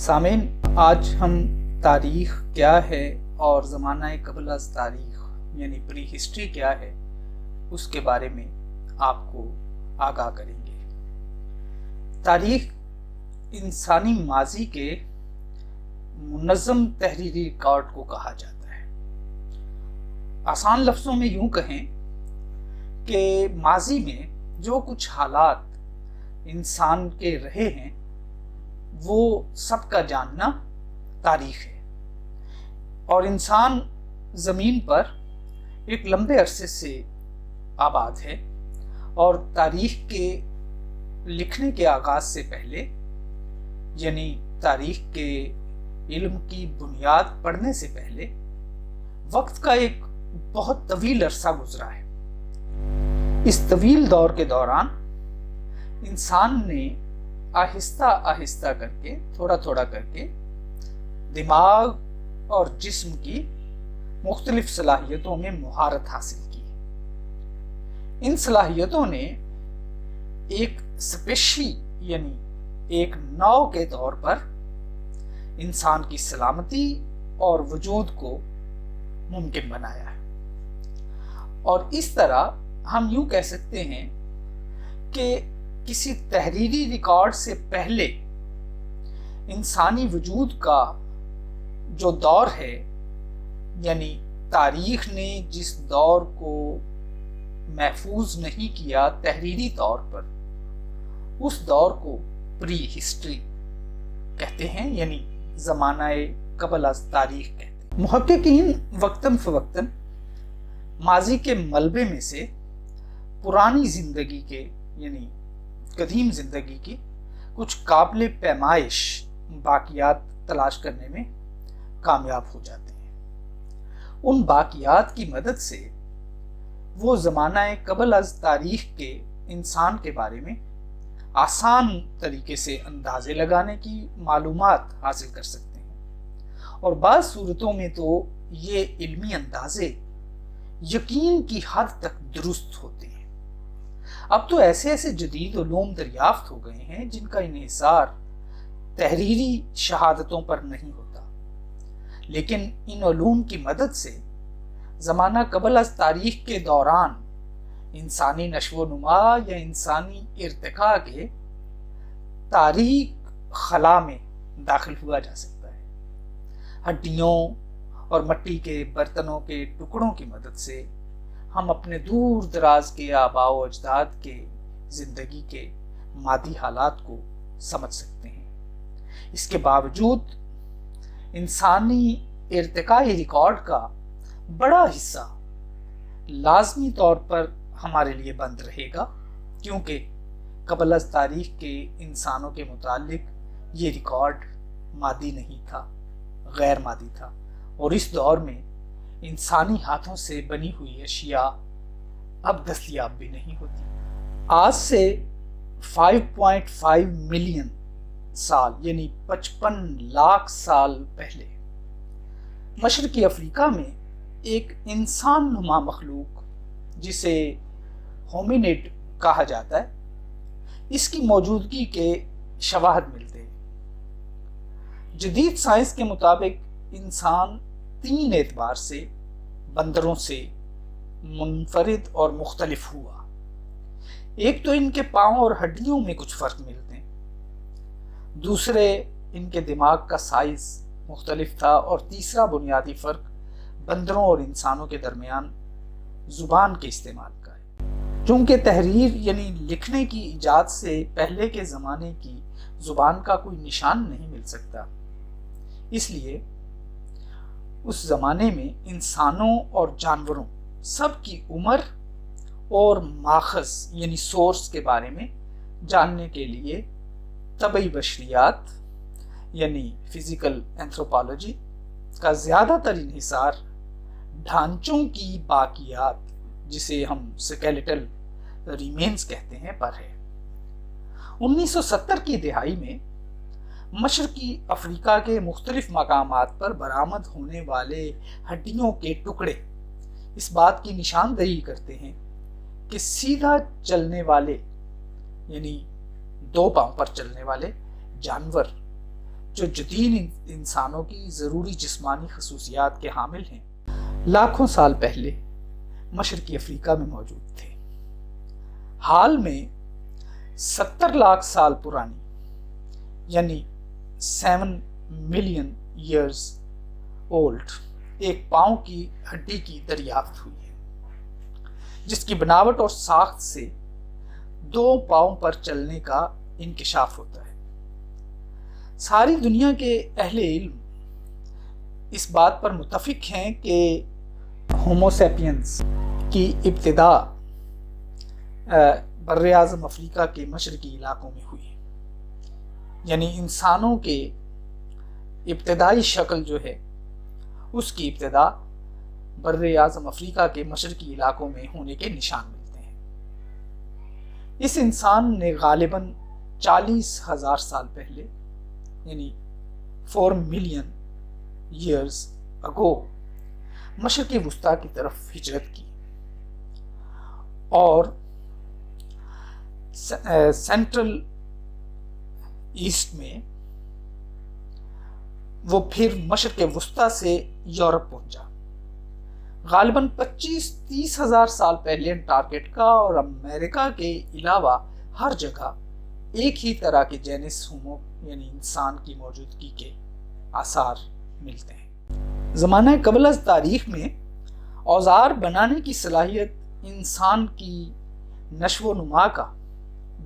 سامعین، آج ہم تاریخ کیا ہے اور زمانہ قبل از تاریخ یعنی پری ہسٹری کیا ہے اس کے بارے میں آپ کو آگاہ کریں گے۔ تاریخ انسانی ماضی کے منظم تحریری ریکارڈ کو کہا جاتا ہے۔ آسان لفظوں میں یوں کہیں کہ ماضی میں جو کچھ حالات انسان کے رہے ہیں وہ سب کا جاننا تاریخ ہے، اور انسان زمین پر ایک لمبے عرصے سے آباد ہے، اور تاریخ کے لکھنے کے آغاز سے پہلے یعنی تاریخ کے علم کی بنیاد پڑھنے سے پہلے وقت کا ایک بہت طویل عرصہ گزرا ہے۔ اس طویل دور کے دوران انسان نے آہستہ آہستہ کر کے تھوڑا تھوڑا کر کے دماغ اور جسم کی مختلف صلاحیتوں میں مہارت حاصل کی۔ ان صلاحیتوں نے ایک سپیشی یعنی ایک نو کے طور پر انسان کی سلامتی اور وجود کو ممکن بنایا ہے، اور اس طرح ہم یوں کہہ سکتے ہیں کہ کسی تحریری ریکارڈ سے پہلے انسانی وجود کا جو دور ہے، یعنی تاریخ نے جس دور کو محفوظ نہیں کیا تحریری طور پر، اس دور کو پری ہسٹری کہتے ہیں، یعنی زمانہ قبل از تاریخ کہتے ہیں۔ محققین وقتاً فوقتاً ماضی کے ملبے میں سے پرانی زندگی کے یعنی قدیم زندگی کی کچھ قابل پیمائش باقیات تلاش کرنے میں کامیاب ہو جاتے ہیں۔ ان باقیات کی مدد سے وہ زمانہ قبل از تاریخ کے انسان کے بارے میں آسان طریقے سے اندازے لگانے کی معلومات حاصل کر سکتے ہیں، اور بعض صورتوں میں تو یہ علمی اندازے یقین کی حد تک درست ہوتے ہیں۔ اب تو ایسے جدید علوم دریافت ہو گئے ہیں جن کا انحصار تحریری شہادتوں پر نہیں ہوتا، لیکن ان علوم کی مدد سے زمانہ قبل از تاریخ کے دوران انسانی نشو و نما یا انسانی ارتقاء کے تاریک خلا میں داخل ہوا جا سکتا ہے۔ ہڈیوں اور مٹی کے برتنوں کے ٹکڑوں کی مدد سے ہم اپنے دور دراز کے آباء و اجداد کے زندگی کے مادی حالات کو سمجھ سکتے ہیں۔ اس کے باوجود انسانی ارتقائی ریکارڈ کا بڑا حصہ لازمی طور پر ہمارے لیے بند رہے گا، کیونکہ قبل از تاریخ کے انسانوں کے متعلق یہ ریکارڈ مادی نہیں تھا، غیر مادی تھا، اور اس دور میں انسانی ہاتھوں سے بنی ہوئی اشیاء اب دستیاب بھی نہیں ہوتی۔ آج سے 5.5 ملین سال یعنی 55 لاکھ سال پہلے مشرقی افریقہ میں ایک انسان نما مخلوق جسے ہومینڈ کہا جاتا ہے، اس کی موجودگی کے شواہد ملتے ہیں۔ جدید سائنس کے مطابق انسان 3 اعتبار سے بندروں سے منفرد اور مختلف ہوا۔ ایک تو ان کے پاؤں اور ہڈیوں میں کچھ فرق ملتے ہیں، دوسرے ان کے دماغ کا سائز مختلف تھا، اور تیسرا بنیادی فرق بندروں اور انسانوں کے درمیان زبان کے استعمال کا ہے۔ چونکہ تحریر یعنی لکھنے کی ایجاد سے پہلے کے زمانے کی زبان کا کوئی نشان نہیں مل سکتا، اس لیے اس زمانے میں انسانوں اور جانوروں سب کی عمر اور ماخذ یعنی سورس کے بارے میں جاننے کے لیے طبعی بشریات یعنی فزیکل اینتھروپالوجی کا زیادہ تر انحصار ڈھانچوں کی باقیات جسے ہم سکیلیٹل ریمینز کہتے ہیں پر ہے۔ 1970 کی دہائی میں مشرقی افریقہ کے مختلف مقامات پر برآمد ہونے والے ہڈیوں کے ٹکڑے اس بات کی نشاندہی کرتے ہیں کہ سیدھا چلنے والے یعنی 2 پاؤں پر چلنے والے جانور جو جدید انسانوں کی ضروری جسمانی خصوصیات کے حامل ہیں، لاکھوں سال پہلے مشرقی افریقہ میں موجود تھے۔ حال میں 70 لاکھ سال پرانی یعنی 7 ملین ایئرز اولڈ ایک پاؤں کی ہڈی کی دریافت ہوئی ہے، جس کی بناوٹ اور ساخت سے 2 پاؤں پر چلنے کا انکشاف ہوتا ہے۔ ساری دنیا کے اہل علم اس بات پر متفق ہیں کہ ہومو سیپینز کی ابتدا بر اعظم افریقہ کے مشرقی علاقوں میں ہوئی، یعنی انسانوں کے ابتدائی شکل جو ہے اس کی ابتدا بر اعظم افریقہ کے مشرقی علاقوں میں ہونے کے نشان ملتے ہیں۔ اس انسان نے غالباً 40,000 سال پہلے یعنی 4 ملین ایئرز اگو مشرقی وسطیٰ کی طرف ہجرت کی اور سینٹرل ایسٹ میں وہ پھر مشرق وسطیٰ سے یورپ پہنچا۔ غالباً 25-30 ہزار سال پہلے انٹارکٹیکا اور امریکہ کے علاوہ ہر جگہ ایک ہی طرح کے جینس ہومو یعنی انسان کی موجودگی کے آثار ملتے ہیں۔ زمانہ قبل از تاریخ میں اوزار بنانے کی صلاحیت انسان کی نشو و نما کا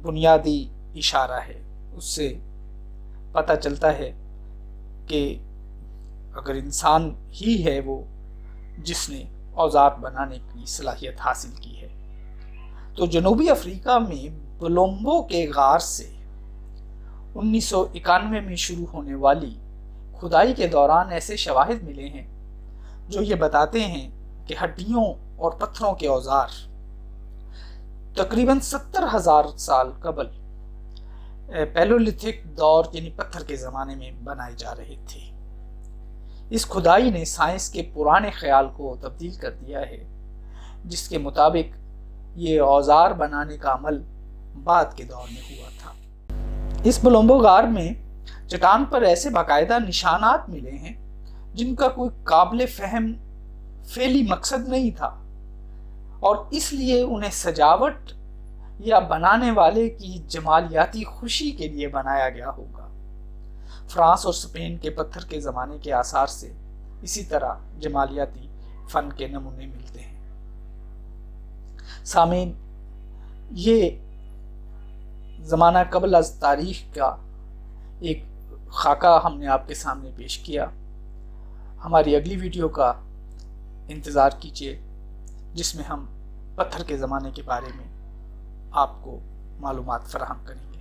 بنیادی اشارہ ہے۔ اس سے پتہ چلتا ہے کہ اگر انسان ہی ہے وہ جس نے اوزار بنانے کی صلاحیت حاصل کی ہے، تو جنوبی افریقہ میں بلومبو کے غار سے 1991 میں شروع ہونے والی کھدائی کے دوران ایسے شواہد ملے ہیں جو یہ بتاتے ہیں کہ ہڈیوں اور پتھروں کے اوزار تقریباً 70,000 سال قبل پیلولیتھک دور یعنی پتھر کے زمانے میں بنائے جا رہے تھے۔ اس کھدائی نے سائنس کے پرانے خیال کو تبدیل کر دیا ہے، جس کے مطابق یہ اوزار بنانے کا عمل بعد کے دور میں ہوا تھا۔ اس بلومبو غار میں چٹان پر ایسے باقاعدہ نشانات ملے ہیں جن کا کوئی قابل فہم فعلی مقصد نہیں تھا، اور اس لیے انہیں سجاوٹ یا بنانے والے کی جمالیاتی خوشی کے لیے بنایا گیا ہوگا۔ فرانس اور اسپین کے پتھر کے زمانے کے آثار سے اسی طرح جمالیاتی فن کے نمونے ملتے ہیں۔ سامعین، یہ زمانہ قبل از تاریخ کا ایک خاکہ ہم نے آپ کے سامنے پیش کیا۔ ہماری اگلی ویڈیو کا انتظار کیجیے، جس میں ہم پتھر کے زمانے کے بارے میں آپ کو معلومات فراہم کریں گے۔